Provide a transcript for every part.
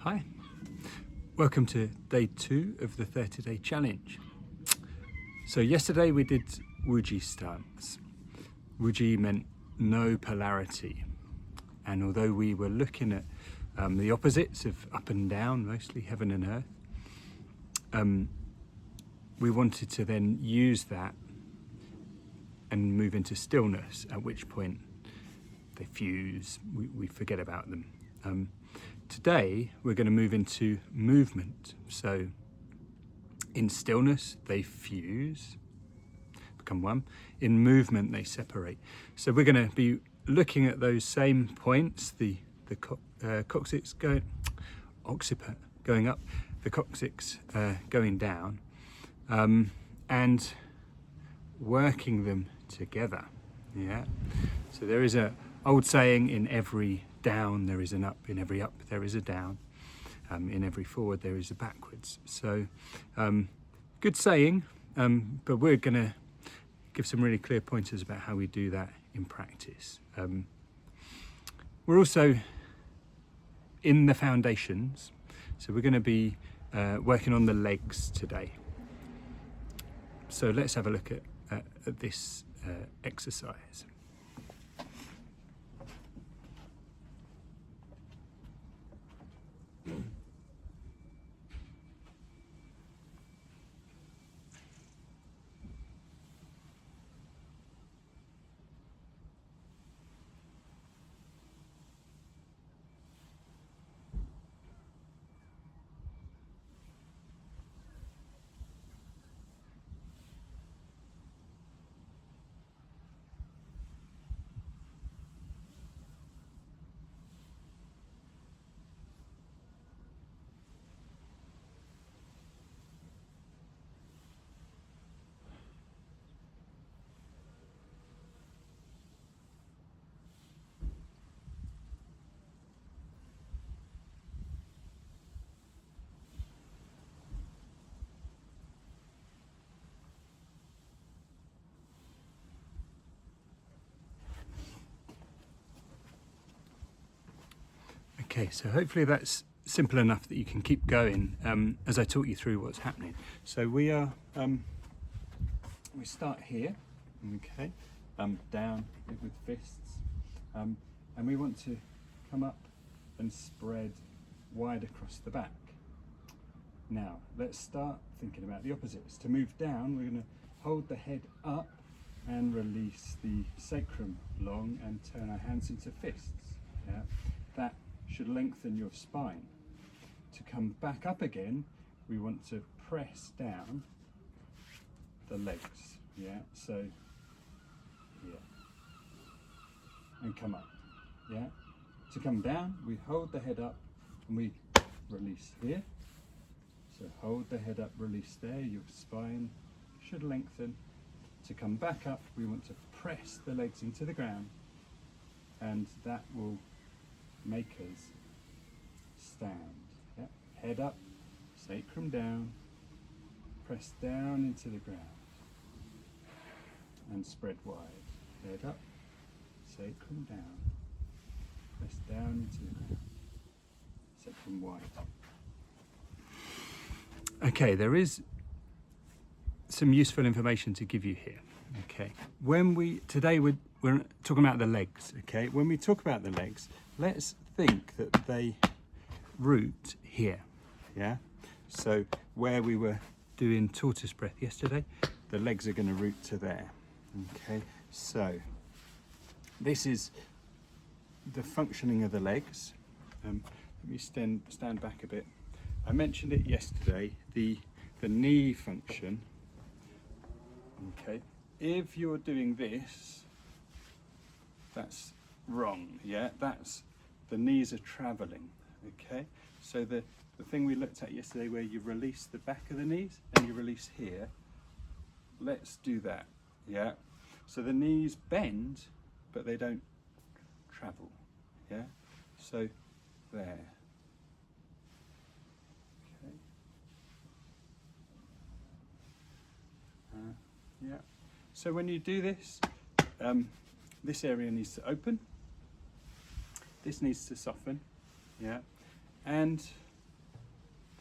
Hi, welcome to day 2 of the 30-day challenge. So yesterday we did Wuji stance. Wuji meant no polarity, and although we were looking at the opposites of up and down, mostly heaven and earth, we wanted to then use that and move into stillness, at which point they fuse, we forget about them. Today we're going to move into movement. So in stillness they fuse, become one. In movement they separate. So we're going to be looking at those same points, the coccyx occiput going up, the coccyx going down, and working them together. Yeah. So there is a old saying: in every down there is an up, in every up there is a down, in every forward there is a backwards. So good saying, but we're going to give some really clear pointers about how we do that in practice. We're also in the foundations, so we're going to be working on the legs today. So let's have a look at this exercise. Okay, so hopefully that's simple enough that you can keep going as I talk you through what's happening. So we start here, okay, down with fists, and we want to come up and spread wide across the back. Now let's start thinking about the opposites. To move down, we're going to hold the head up and release the sacrum long and turn our hands into fists. Yeah, that should lengthen your spine. To come back up again, we want to press down the legs. Yeah, so yeah, and come up. Yeah, to come down, we hold the head up and we release here. So hold the head up, release there. Your spine should lengthen. To come back up, we want to press the legs into the ground, and that will make us stand. Yeah. Head up, sacrum down, press down into the ground, and spread wide. Head up, sacrum down, press down into the ground, sacrum wide. Okay, there is some useful information to give you here. Okay, today we're talking about the legs. Okay, when we talk about the legs, let's think that they root here. Yeah, so where we were doing tortoise breath yesterday, the legs are going to root to there. Okay, so this is the functioning of the legs. Let me stand back a bit. I mentioned it yesterday, the knee function. Okay, if you're doing this, that's wrong. Yeah, that's the knees are traveling. Okay, so the thing we looked at yesterday, where you release the back of the knees and you release here, let's do that. Yeah, so the knees bend but they don't travel. Yeah, so there. Okay. Yeah, so when you do this, this area needs to open, this needs to soften. Yeah, and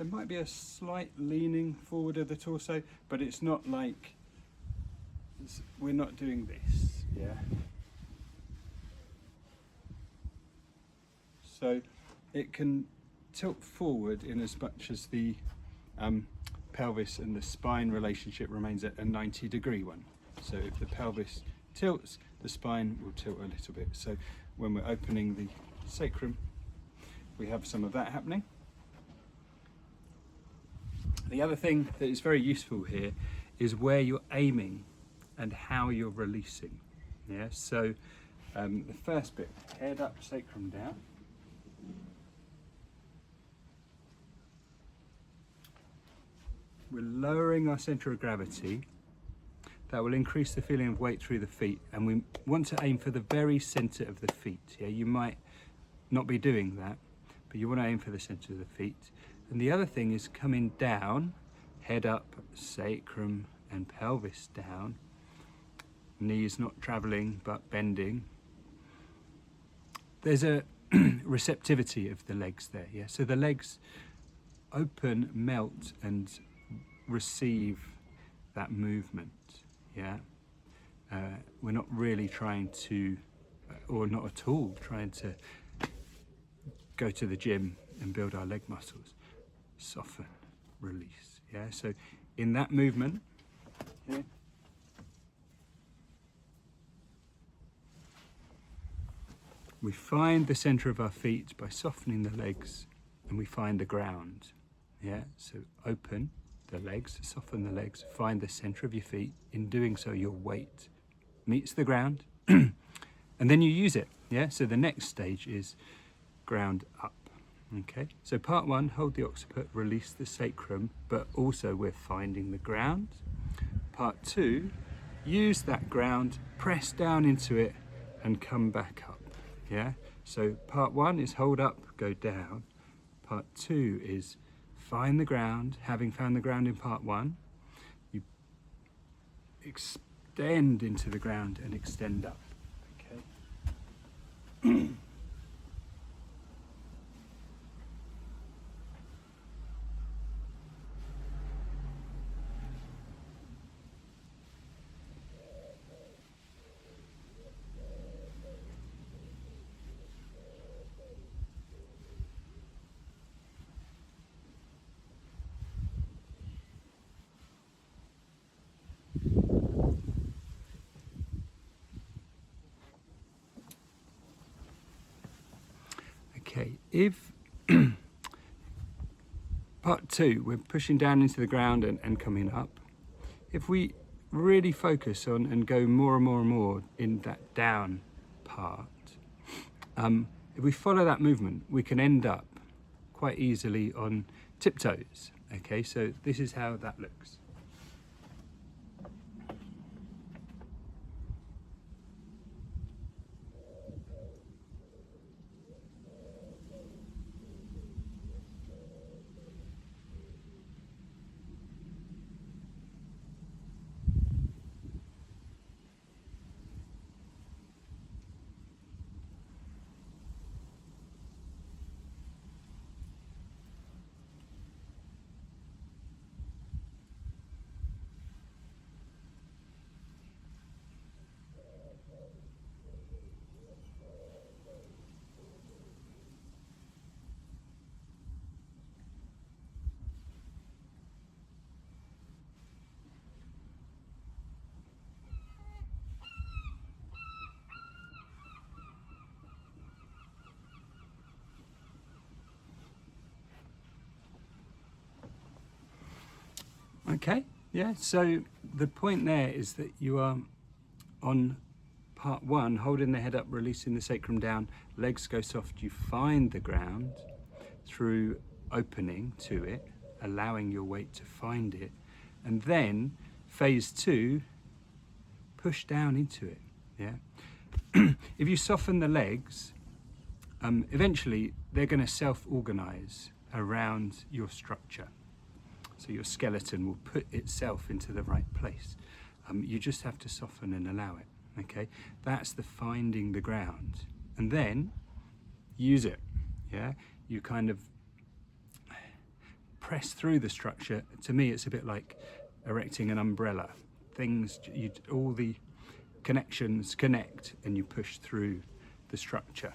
there might be a slight leaning forward of the torso, but it's not like, we're not doing this, yeah? So it can tilt forward in as much as the pelvis and the spine relationship remains at a 90-degree one. So if the pelvis tilts, the spine will tilt a little bit. So when we're opening the sacrum, we have some of that happening. The other thing that is very useful here is where you're aiming and how you're releasing. Yeah, so the first bit, head up, sacrum down. We're lowering our centre of gravity. That will increase the feeling of weight through the feet, and we want to aim for the very centre of the feet. Yeah, you might not be doing that, but you want to aim for the centre of the feet. And the other thing is coming down, head up, sacrum and pelvis down. Knees not travelling but bending. There's a receptivity of the legs there, yeah. So the legs open, melt, and receive that movement, yeah. We're not really trying to, or not at all trying to go to the gym and build our leg muscles. Soften, release, yeah. So in that movement, yeah, we find the center of our feet by softening the legs, and we find the ground, yeah. So open the legs, soften the legs, find the center of your feet. In doing so, your weight meets the ground and then you use it, yeah. So the next stage is ground up. Okay, so part one, hold the occiput, release the sacrum, but also we're finding the ground. Part two, use that ground, press down into it and come back up, yeah. So part one is hold up, go down. Part two is find the ground. Having found the ground in part one, you extend into the ground and extend up, okay. Okay, if part two, we're pushing down into the ground and coming up. If we really focus on and go more and more and more in that down part, if we follow that movement, we can end up quite easily on tiptoes. Okay, so this is how that looks. Okay, yeah, so the point there is that you are on part one, holding the head up, releasing the sacrum down, legs go soft, you find the ground through opening to it, allowing your weight to find it, and then phase two, push down into it, yeah. If you soften the legs, eventually they're going to self-organize around your structure. So your skeleton will put itself into the right place. You just have to soften and allow it, okay? That's the finding the ground. And then use it, yeah? You kind of press through the structure. To me, it's a bit like erecting an umbrella. All the connections connect and you push through the structure.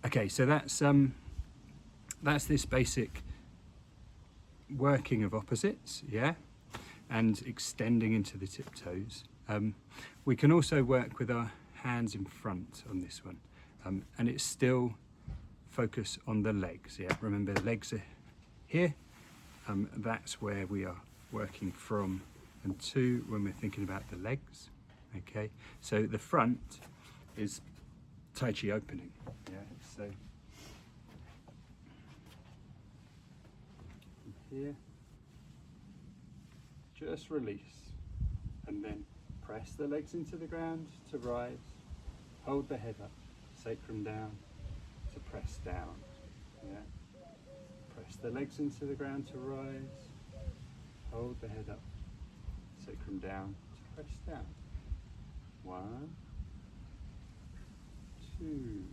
Okay, so that's this basic working of opposites, yeah, and extending into the tiptoes. We can also work with our hands in front on this one, and it's still focus on the legs, yeah. Remember, the legs are here. That's where we are working from and to when we're thinking about the legs. Okay, so the front is Tai Chi opening, yeah. So here, just release, and then press the legs into the ground to rise, hold the head up, sacrum down to press down, yeah. Press the legs into the ground to rise, hold the head up, sacrum down to press down. 1, 2,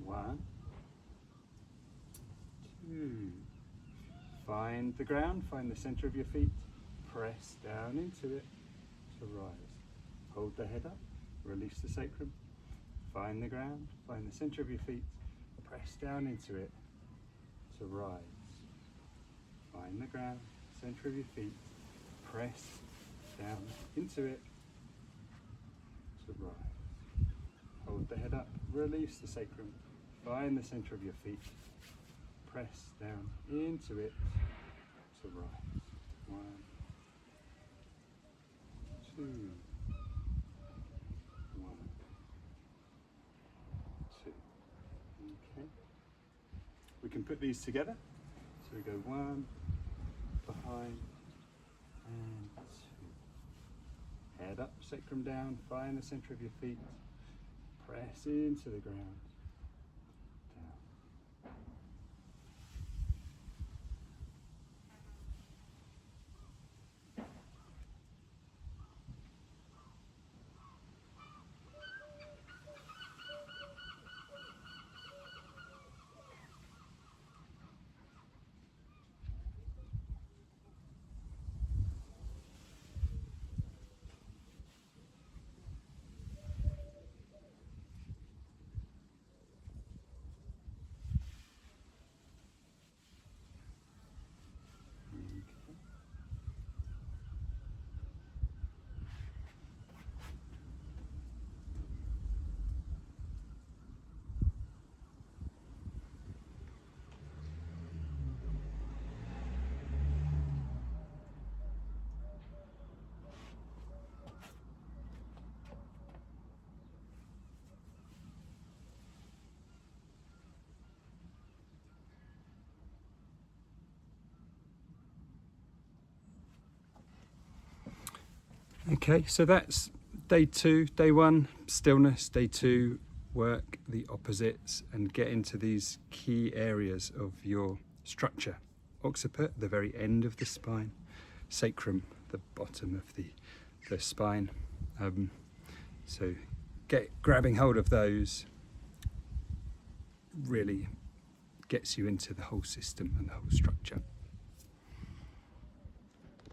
1, 2. Find the ground, find the center of your feet, press down into it to rise. Hold the head up, release the sacrum, find the ground, find the center of your feet, press down into it to rise. Find the ground, center of your feet, press down into it to rise. Hold the head up, release the sacrum, find the center of your feet, press down into it to rise. 1, 2, 1, 2. Okay. We can put these together. So we go 1, behind, and 2. Head up, sacrum down, find the center of your feet, press into the ground. Okay, so that's day 2. Day 1, stillness. Day 2, work the opposites and get into these key areas of your structure. Occiput, the very end of the spine. Sacrum, the bottom of the spine. So grabbing hold of those really gets you into the whole system and the whole structure.